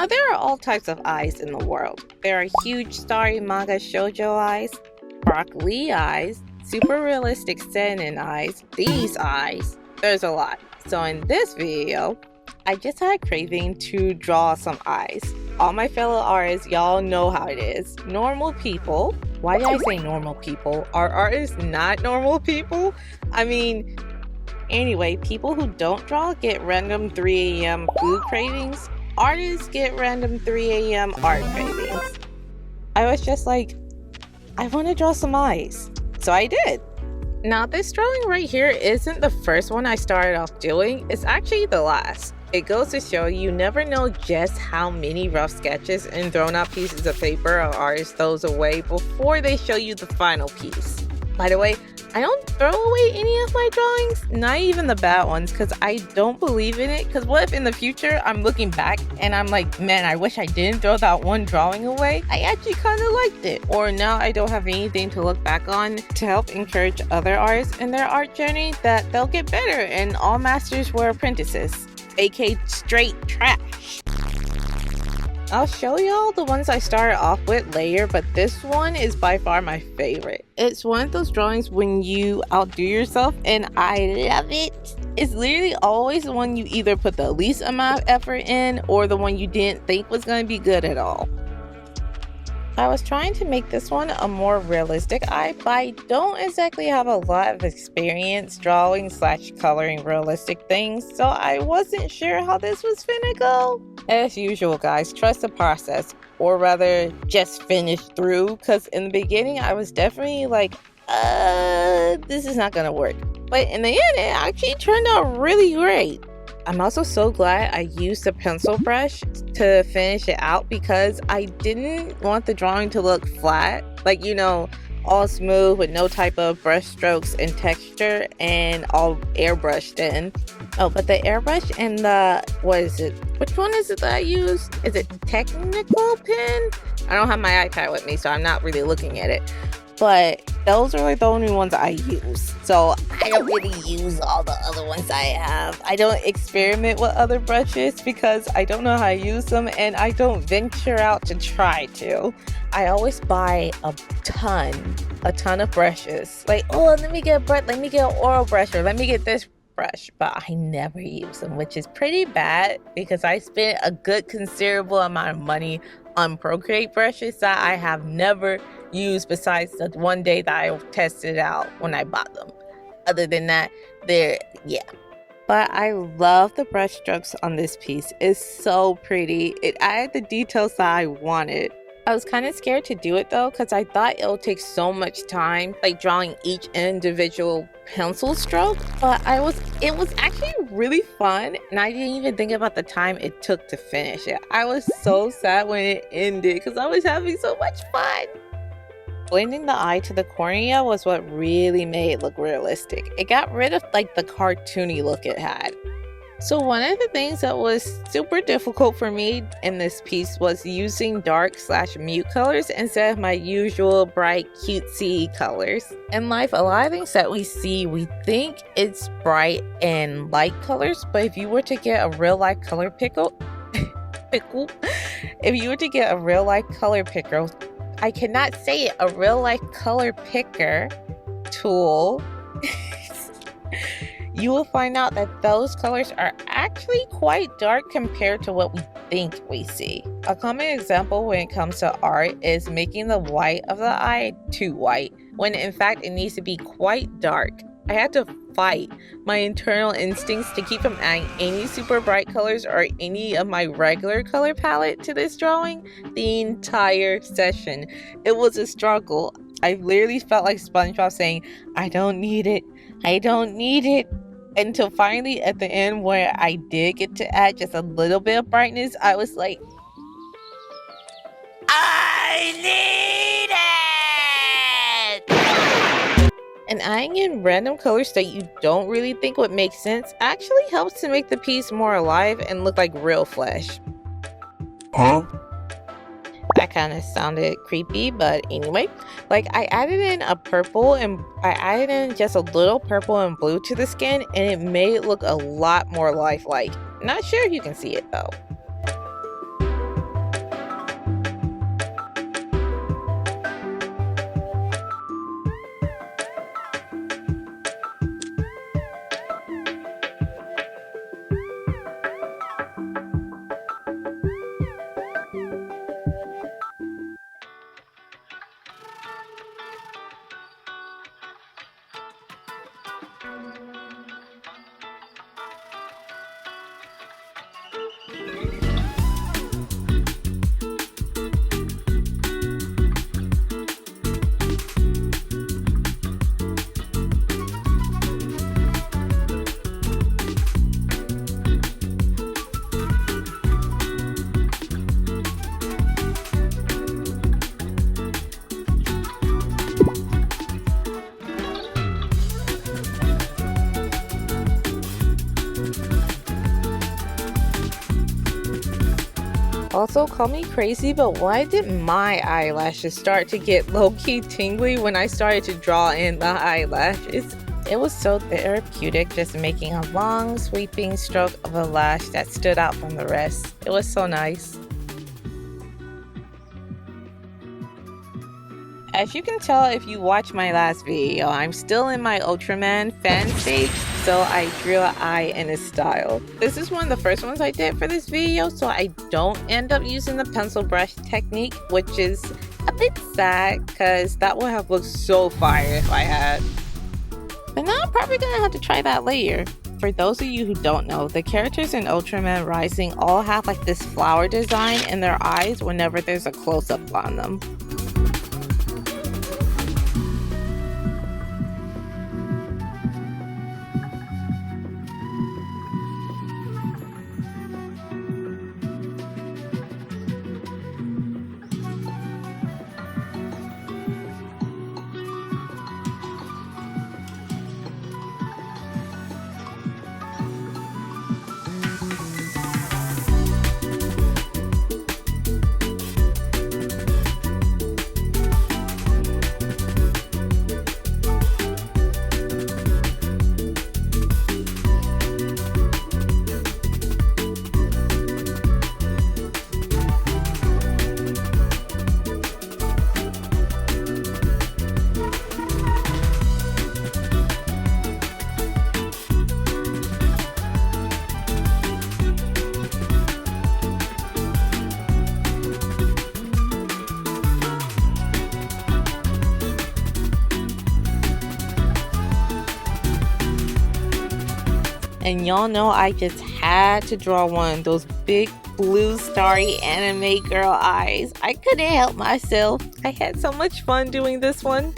Now, there are all types of eyes in the world. There are huge starry manga shoujo eyes, Rock Lee eyes, super realistic seinen eyes, these eyes. There's a lot. So in this video, I just had a craving to draw some eyes. All my fellow artists, y'all know how it is. Normal people. Why did I say normal people? Are artists not normal people? I mean, anyway, people who don't draw get random 3 a.m. food cravings. Artists get random 3 a.m. art cravings. I was just like, I want to draw some eyes. So I did. Now, this drawing right here isn't the first one I started off doing. It's actually the last. It goes to show you never know just how many rough sketches and thrown out pieces of paper an artist throws away before they show you the final piece. By the way, I don't throw away any of my drawings, not even the bad ones, because I don't believe in it. Because what if in the future I'm looking back and I'm like, man, I wish I didn't throw that one drawing away. I actually kind of liked it. Or now I don't have anything to look back on to help encourage other artists in their art journey that they'll get better and all masters were apprentices, aka straight trash. I'll show y'all the ones I started off with later, but this one is by far my favorite. It's one of those drawings when you outdo yourself, and I love it. It's literally always the one you either put the least amount of effort in or the one you didn't think was going to be good at all. I was trying to make this one a more realistic eye, but I don't exactly have a lot of experience drawing / coloring realistic things, so I wasn't sure how this was finna go. As usual, guys, trust the process, or rather, just finish through, because in the beginning I was definitely like, this is not gonna work. But in the end, it actually turned out really great. I'm also so glad I used a pencil brush to finish it out because I didn't want the drawing to look flat, like, you know, all smooth with no type of brush strokes and texture and all airbrushed in. Oh, but the airbrush and the, what is it? Which one is it that I use? Is it technical pen? I don't have my iPad with me, so I'm not really looking at it. But those are like the only ones I use. So I don't really use all the other ones I have. I don't experiment with other brushes because I don't know how to use them and I don't venture out to try to. I always buy a ton of brushes. Like, oh, let me get an oral brush, or let me get this brush, but I never use them, which is pretty bad because I spent a good considerable amount of money on Procreate brushes that I have never used besides the one day that I tested out when I bought them. Other than that, yeah. But I love the brush strokes on this piece. It's so pretty. It added the details that I wanted. I was kind of scared to do it though because I thought it would take so much time, like drawing each individual pencil stroke, but it was actually really fun, and I didn't even think about the time it took to finish it. I was so sad when it ended because I was having so much fun. Blending the eye to the cornea was what really made it look realistic. It got rid of like the cartoony look it had. So one of the things that was super difficult for me in this piece was using dark / mute colors instead of my usual bright cutesy colors. In life, a lot of things that we see, we think it's bright and light colors, but if you were to get a real life color if you were to get a real life color picker, I cannot say it, a real life color picker tool, you will find out that those colors are actually quite dark compared to what we think we see. A common example when it comes to art is making the white of the eye too white, when in fact it needs to be quite dark. I had to fight my internal instincts to keep from adding any super bright colors or any of my regular color palette to this drawing the entire session. It was a struggle. I literally felt like SpongeBob saying, I don't need it. Until finally at the end where I did get to add just a little bit of brightness, I was like, I need it! And adding in random colors that you don't really think would make sense actually helps to make the piece more alive and look like real flesh. Huh? That kind of sounded creepy, but anyway, like I added in just a little purple and blue to the skin, and it made it look a lot more lifelike. Not sure if you can see it though. Also, call me crazy, but why did my eyelashes start to get low-key tingly when I started to draw in the eyelashes? It was so therapeutic just making a long, sweeping stroke of a lash that stood out from the rest. It was so nice. As you can tell if you watch my last video, I'm still in my Ultraman fan stage, so I drew an eye in his style. This is one of the first ones I did for this video, so I don't end up using the pencil brush technique, which is a bit sad because that would have looked so fire if I had. But now I'm probably gonna have to try that later. For those of you who don't know, the characters in Ultraman Rising all have like this flower design in their eyes whenever there's a close-up on them. And y'all know I just had to draw one of those big blue starry anime girl eyes. I couldn't help myself. I had so much fun doing this one.